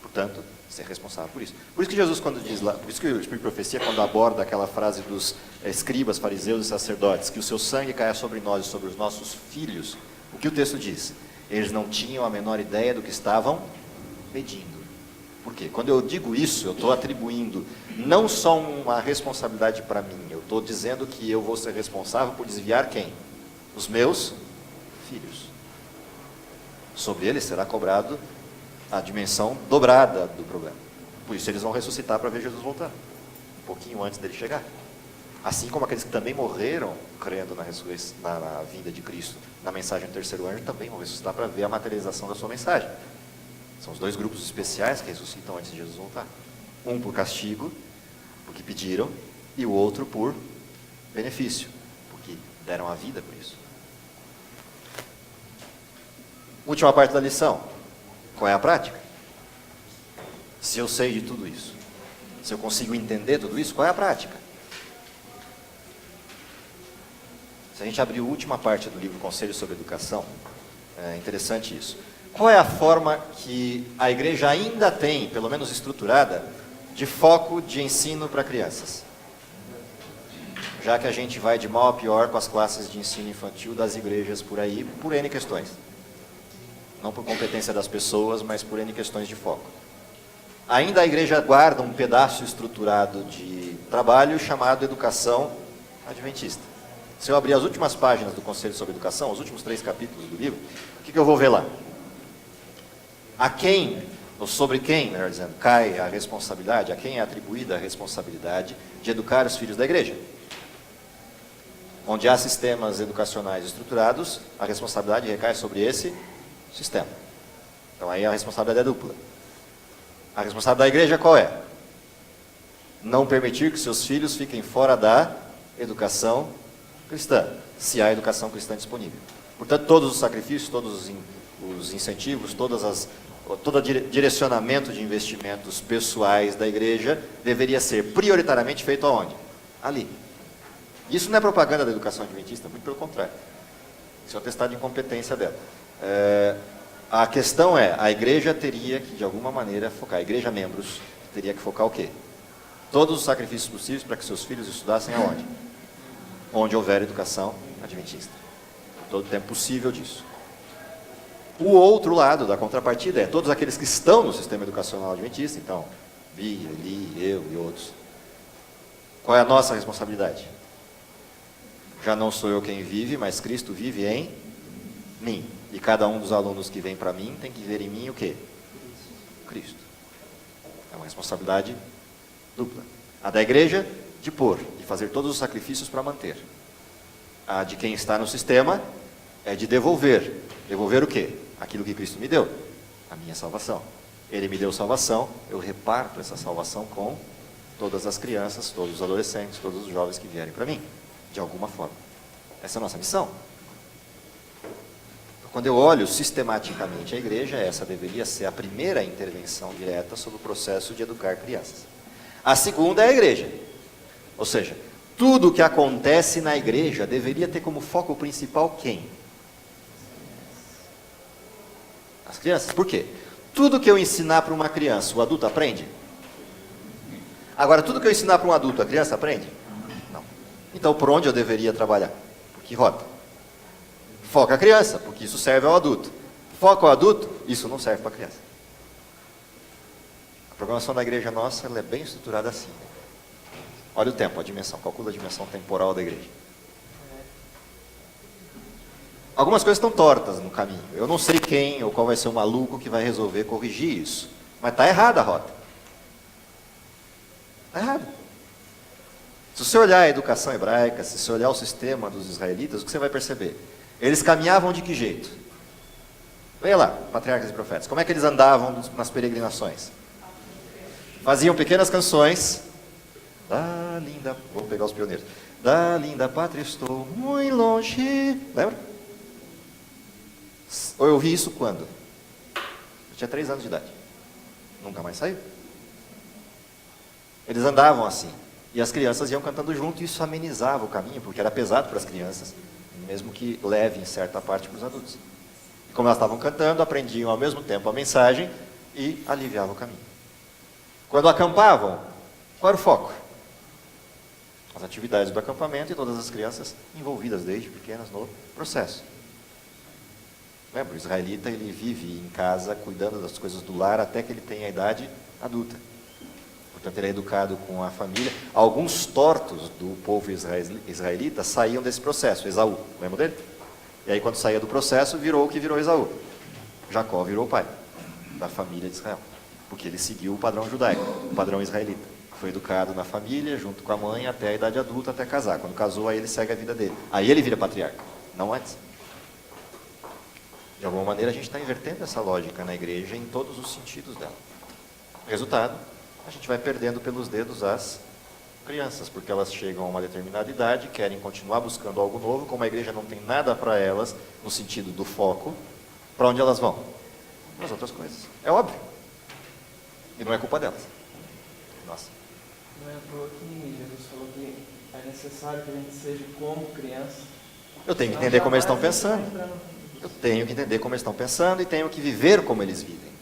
S1: Portanto, você é responsável por isso. Por isso que Jesus, quando diz lá, por isso que o Espírito de Profecia, quando aborda aquela frase dos escribas, fariseus e sacerdotes, que o seu sangue caia sobre nós e sobre os nossos filhos, o que o texto diz? Eles não tinham a menor ideia do que estavam pedindo. Por quê? Quando eu digo isso, eu estou atribuindo não só uma responsabilidade para mim, eu estou dizendo que eu vou ser responsável por desviar quem? Os meus filhos. Sobre eles será cobrado a dimensão dobrada do problema. Por isso eles vão ressuscitar para ver Jesus voltar, um pouquinho antes dele chegar. Assim como aqueles que também morreram crendo na vinda de Cristo, na mensagem do terceiro anjo, também vão ressuscitar para ver a materialização da sua mensagem. São os dois grupos especiais que ressuscitam antes de Jesus voltar. Um por castigo, porque pediram, e o outro por benefício, porque deram a vida por isso. Última parte da lição. Qual é a prática? Se eu sei de tudo isso, se eu consigo entender tudo isso, qual é a prática? Se a gente abrir a última parte do livro Conselho sobre Educação, é interessante isso. Qual é a forma que a igreja ainda tem, pelo menos estruturada, de foco de ensino para crianças? Já que a gente vai de mal a pior com as classes de ensino infantil das igrejas por aí, por N questões. Não por competência das pessoas, mas por N questões de foco. Ainda a igreja guarda um pedaço estruturado de trabalho chamado educação adventista. Se eu abrir as últimas páginas do Conselho sobre Educação, os últimos 3 capítulos do livro, o que eu vou ver lá? A quem, ou sobre quem, melhor dizendo, cai a responsabilidade, a quem é atribuída a responsabilidade de educar os filhos da igreja? Onde há sistemas educacionais estruturados, a responsabilidade recai sobre esse sistema. Então aí a responsabilidade é dupla. A responsabilidade da igreja qual é? Não permitir que seus filhos fiquem fora da educação cristã, se há educação cristã disponível. Portanto, todos os sacrifícios, todos os incentivos, todo direcionamento de investimentos pessoais da igreja deveria ser prioritariamente feito aonde? Ali. Isso não é propaganda da educação adventista, muito pelo contrário. Isso é um atestado de incompetência dela. A questão é, a igreja teria que, de alguma maneira, focar, a igreja membros teria que focar o quê? Todos os sacrifícios possíveis para que seus filhos estudassem aonde? Onde houver educação adventista. Todo o tempo possível disso. O outro lado da contrapartida é todos aqueles que estão no sistema educacional adventista, então, Bia, Eli, eu e outros. Qual é a nossa responsabilidade? Já não sou eu quem vive, mas Cristo vive em mim. E cada um dos alunos que vem para mim tem que ver em mim o quê? Cristo. É uma responsabilidade dupla. A da igreja, de pôr, de fazer todos os sacrifícios para manter. A de quem está no sistema é de devolver. Devolver o quê? Aquilo que Cristo me deu. A minha salvação. Ele me deu salvação, eu reparto essa salvação com todas as crianças, todos os adolescentes, todos os jovens que vierem para mim. De alguma forma. Essa é a nossa missão. Quando eu olho sistematicamente a igreja, essa deveria ser a primeira intervenção direta sobre o processo de educar crianças. A segunda é a igreja. Ou seja, tudo o que acontece na igreja deveria ter como foco principal quem? As crianças. Por quê? Tudo que eu ensinar para uma criança, o adulto aprende? Agora, tudo que eu ensinar para um adulto, a criança aprende? Não. Então, por onde eu deveria trabalhar? Por que rota? Foca a criança, porque isso serve ao adulto. Foca o adulto, isso não serve para a criança. A programação da igreja nossa ela é bem estruturada assim. Olha o tempo, a dimensão, calcula a dimensão temporal da igreja. Algumas coisas estão tortas no caminho. Eu não sei quem ou qual vai ser o maluco que vai resolver corrigir isso. Mas está errada a rota. Está errado. Se você olhar a educação hebraica, se você olhar o sistema dos israelitas, o que você vai perceber? Eles caminhavam de que jeito? Veja lá, patriarcas e profetas. Como é que eles andavam nas peregrinações? Faziam pequenas canções. Ah, linda. Vou pegar os pioneiros. Da linda pátria estou muito longe. Lembra? Eu ouvi isso quando? Eu tinha 3 anos de idade. Nunca mais saiu. Eles andavam assim. E as crianças iam cantando junto e isso amenizava o caminho, porque era pesado para as crianças, mesmo que leve em certa parte para os adultos. E como elas estavam cantando, aprendiam ao mesmo tempo a mensagem e aliviava o caminho. Quando acampavam, qual era o foco? As atividades do acampamento e todas as crianças envolvidas desde pequenas no processo. Lembra, o israelita ele vive em casa cuidando das coisas do lar até que ele tenha a idade adulta. Portanto, ele é educado com a família. Alguns tortos do povo israelita saíam desse processo. Esaú, lembra dele? E aí quando saía do processo, virou o que virou Esaú. Jacó virou o pai da família de Israel. Porque ele seguiu o padrão judaico, o padrão israelita. Foi educado na família, junto com a mãe, até a idade adulta, até casar. Quando casou, aí ele segue a vida dele. Aí ele vira patriarca, não antes. De alguma maneira, a gente está invertendo essa lógica na igreja em todos os sentidos dela. Resultado, a gente vai perdendo pelos dedos as crianças, porque elas chegam a uma determinada idade, querem continuar buscando algo novo, como a igreja não tem nada para elas, no sentido do foco, para onde elas vão? Para as outras coisas. É óbvio. E não é culpa delas. Nossa.
S6: Não é à toa que Jesus falou que é necessário que a gente seja como criança.
S1: Eu tenho que entender como eles estão pensando. Eu tenho que entender como eles estão pensando e tenho que viver como eles vivem.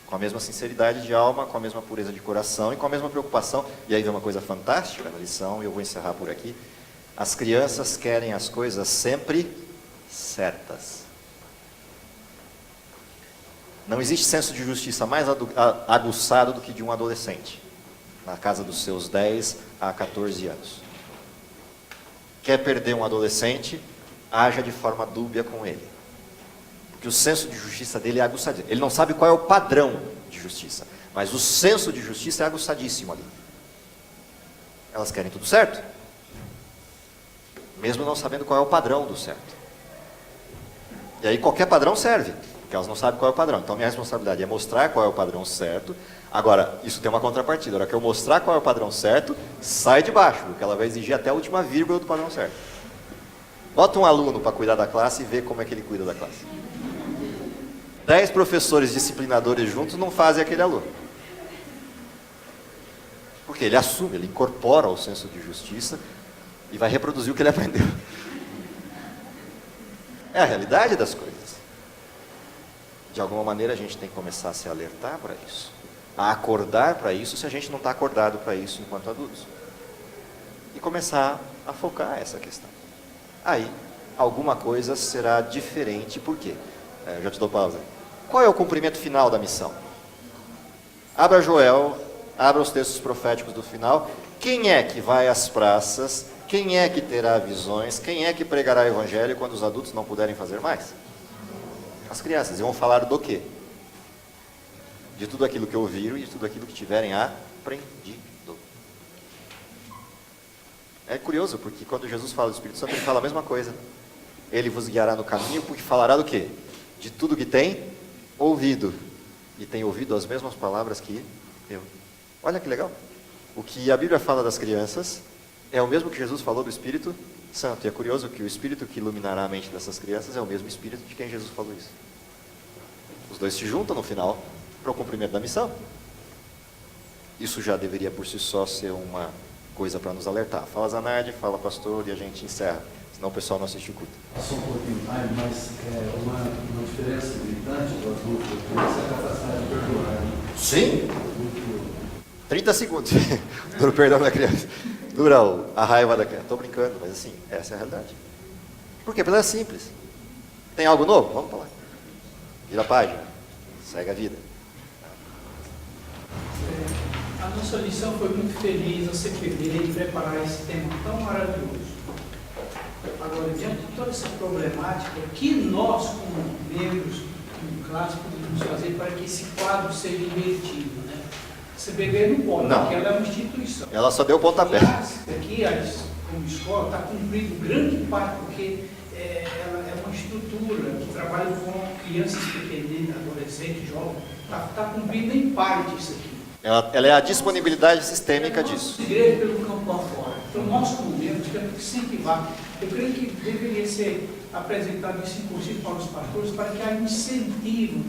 S1: Com a mesma sinceridade de alma, com a mesma pureza de coração e com a mesma preocupação. E aí vem uma coisa fantástica na lição, e eu vou encerrar por aqui. As crianças querem as coisas sempre certas. Não existe senso de justiça mais aguçado do que de um adolescente, na casa dos seus 10 a 14 anos. Quer perder um adolescente? Haja de forma dúbia com ele. Porque o senso de justiça dele é aguçadíssimo. Ele não sabe qual é o padrão de justiça, mas o senso de justiça é aguçadíssimo ali. Elas querem tudo certo, mesmo não sabendo qual é o padrão do certo. E aí qualquer padrão serve, porque elas não sabem qual é o padrão. Então minha responsabilidade é mostrar qual é o padrão certo. Agora, isso tem uma contrapartida. A hora que eu mostrar qual é o padrão certo, sai de baixo, porque ela vai exigir até a última vírgula do padrão certo. Bota um aluno para cuidar da classe e vê como é que ele cuida da classe. 10 professores disciplinadores juntos não fazem aquele aluno. Porque ele assume, ele incorpora o senso de justiça e vai reproduzir o que ele aprendeu. É a realidade das coisas. De alguma maneira a gente tem que começar a se alertar para isso, a acordar para isso, se a gente não está acordado para isso enquanto adultos. E começar a focar essa questão. Aí, alguma coisa será diferente. Por quê? Eu já te dou pausa. Qual é o cumprimento final da missão? Abra Joel, abra os textos proféticos do final. Quem é que vai às praças? Quem é que terá visões? Quem é que pregará o evangelho quando os adultos não puderem fazer mais? As crianças. E vão falar do quê? De tudo aquilo que ouviram e de tudo aquilo que tiverem aprendido. É curioso, porque quando Jesus fala do Espírito Santo, ele fala a mesma coisa. Ele vos guiará no caminho, porque falará do quê? De tudo que tem ouvido. E tem ouvido as mesmas palavras que eu. Olha que legal. O que a Bíblia fala das crianças é o mesmo que Jesus falou do Espírito Santo. E é curioso que o Espírito que iluminará a mente dessas crianças é o mesmo Espírito de quem Jesus falou isso. Os dois se juntam no final para o cumprimento da missão. Isso já deveria por si só ser uma coisa para nos alertar. Fala Zanardi, fala pastor e a gente encerra. Senão o pessoal não assiste o culto.
S5: Passou um pouquinho mais, mas uma diferença gritante do adulto e da criança é a capacidade de perdoar.
S1: Sim. 30 segundos. Dura o perdão da criança. Dura a raiva da criança. Estou brincando, mas assim, essa é a realidade. Por quê? Porque ela é simples. Tem algo novo? Vamos falar. Vira a página. Segue a vida.
S7: A nossa lição foi muito feliz, a CPB, em preparar esse tema tão maravilhoso. Agora, diante de toda essa problemática, o que nós, como membros do classe, podemos fazer para que esse quadro seja invertido? Né? A CPB não pode,
S1: Não.
S7: porque ela é uma instituição.
S1: Ela só deu o pontapé.
S7: Aqui, como escola, está cumprindo grande parte, porque ela é uma estrutura que trabalha com crianças pequeninas, adolescentes, jovens, está cumprindo em parte isso aqui.
S1: Ela é a disponibilidade sistêmica disso.
S7: Igreja pelo campo afora. Então, nós, como membros, incentivar. Eu creio que deveria ser apresentado esse inclusive para os pastores, para que haja um incentivo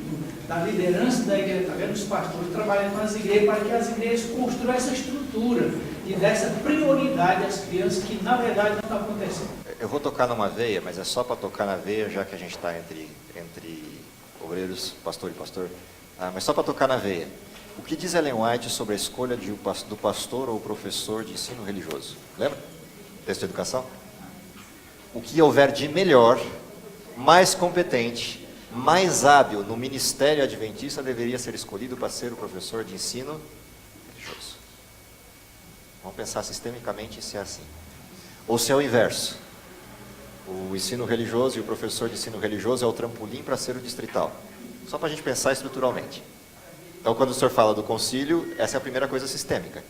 S7: da liderança da igreja, também dos pastores, trabalhando com as igrejas, para que as igrejas construam essa estrutura e dessa prioridade às crianças, que na verdade não está acontecendo.
S1: Eu vou tocar numa veia, mas é só para tocar na veia, já que a gente está entre obreiros, pastor e pastor. Mas só para tocar na veia. O que diz Ellen White sobre a escolha do pastor ou professor de ensino religioso? Lembra? Texto de educação? O que houver de melhor, mais competente, mais hábil no ministério adventista deveria ser escolhido para ser o professor de ensino religioso. Vamos pensar sistemicamente se é assim. Ou se é o inverso. O ensino religioso e o professor de ensino religioso é o trampolim para ser o distrital. Só para a gente pensar estruturalmente. Então, quando o senhor fala do concílio, essa é a primeira coisa sistêmica.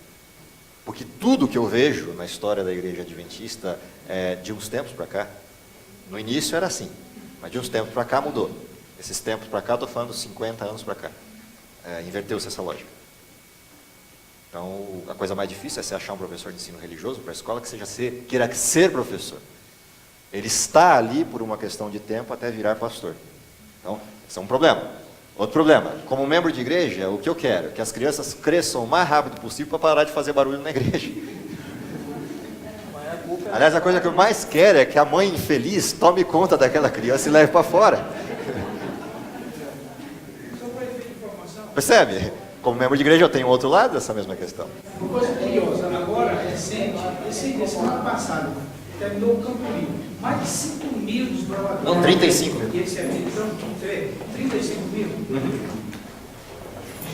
S1: Porque tudo que eu vejo na história da igreja adventista, de uns tempos para cá, no início era assim, mas de uns tempos para cá mudou. Esses tempos para cá, estou falando 50 anos para cá. Inverteu-se essa lógica. Então, a coisa mais difícil é você achar um professor de ensino religioso para a escola que queira ser professor. Ele está ali por uma questão de tempo até virar pastor. Então, esse é um problema. Outro problema, como membro de igreja, o que eu quero? Que as crianças cresçam o mais rápido possível para parar de fazer barulho na igreja. Aliás, a coisa que eu mais quero é que a mãe infeliz tome conta daquela criança e leve para fora. Percebe? Como membro de igreja eu tenho outro lado dessa mesma questão.
S7: Uma coisa curiosa, agora, recente, esse ano passado, terminou o Campo Limpo. Mais de 5 mil dos bravadores.
S1: Não, 35 mil.
S7: E esse evento, então, 35 mil.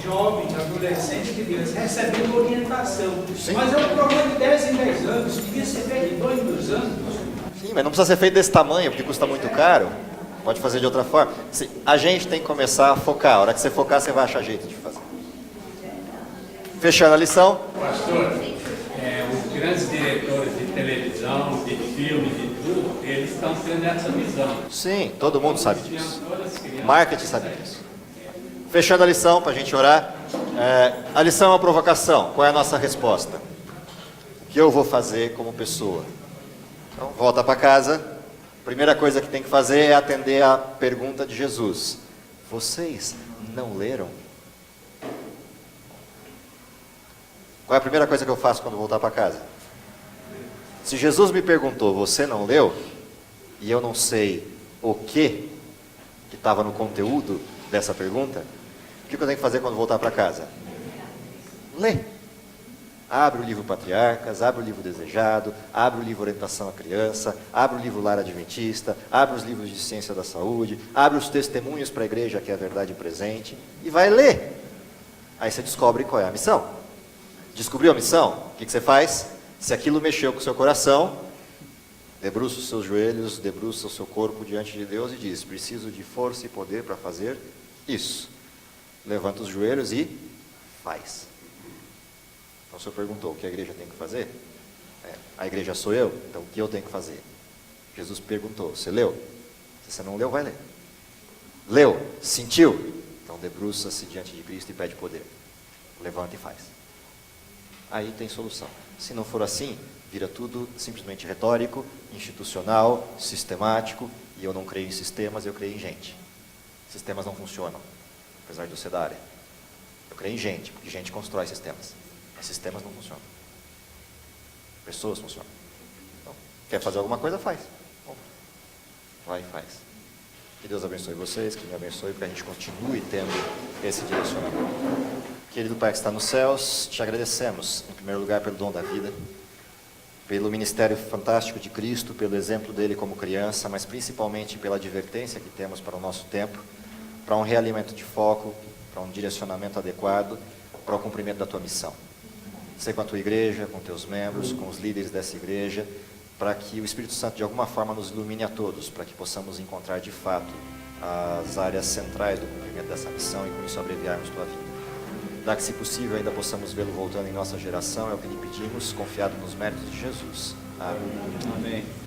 S7: Jovens, adolescentes, crianças, recebendo orientação.
S1: Sim.
S7: Mas é um programa de 10 em 10 anos, devia ser feito de 2 em 2 anos.
S1: Sim, mas não precisa ser feito desse tamanho, porque custa muito caro. Pode fazer de outra forma. A gente tem que começar a focar. A hora que você focar, você vai achar jeito de fazer. Fechando a lição.
S4: Pastor, os grandes diretores de televisão, de filme, de tudo, eles estão tendo essa visão.
S1: Sim, todo mundo sabe disso.
S4: Todas as crianças.
S1: Marketing sabe disso. Fechando a lição, para a gente orar. A lição é uma provocação. Qual é a nossa resposta? O que eu vou fazer como pessoa? Então, volta para casa. Primeira coisa que tem que fazer é atender a pergunta de Jesus. Vocês não leram? Qual é a primeira coisa que eu faço quando voltar para casa? Se Jesus me perguntou, você não leu? E eu não sei o que estava no conteúdo dessa pergunta, o que eu tenho que fazer quando voltar para casa? Lê. Abre o livro Patriarcas, abre o livro Desejado, abre o livro Orientação à Criança, abre o livro Lar Adventista, abre os livros de Ciência da Saúde, abre os testemunhos para a igreja que é a verdade presente e vai ler. Aí você descobre qual é a missão. Descobriu a missão? O que você faz? Se aquilo mexeu com o seu coração, debruça os seus joelhos, debruça o seu corpo diante de Deus e diz, preciso de força e poder para fazer isso. Levanta os joelhos e faz. Então o senhor perguntou, o que a igreja tem que fazer? A igreja sou eu, então o que eu tenho que fazer? Jesus perguntou, você leu? Se você não leu, vai ler. Leu? Sentiu? Então debruça-se diante de Cristo e pede poder. Levanta e faz. Aí tem solução. Se não for assim, vira tudo simplesmente retórico, institucional, sistemático, e eu não creio em sistemas, eu creio em gente. Sistemas não funcionam, apesar de eu ser da área. Eu creio em gente, porque gente constrói sistemas. Mas sistemas não funcionam. Pessoas funcionam. Então, quer fazer alguma coisa, faz. Bom, vai e faz. Que Deus abençoe vocês, que me abençoe, para que a gente continue tendo esse direcionamento. Querido Pai que está nos céus, te agradecemos, em primeiro lugar, pelo dom da vida, pelo ministério fantástico de Cristo, pelo exemplo dele como criança, mas principalmente pela advertência que temos para o nosso tempo, para um realimento de foco, para um direcionamento adequado, para o cumprimento da tua missão. Sei com a tua igreja, com teus membros, com os líderes dessa igreja, para que o Espírito Santo de alguma forma nos ilumine a todos, para que possamos encontrar de fato as áreas centrais do cumprimento dessa missão e com isso abreviarmos tua vida. Dá que, se possível, ainda possamos vê-lo voltando em nossa geração, é o que lhe pedimos, confiado nos méritos de Jesus. Amém.
S4: Amém.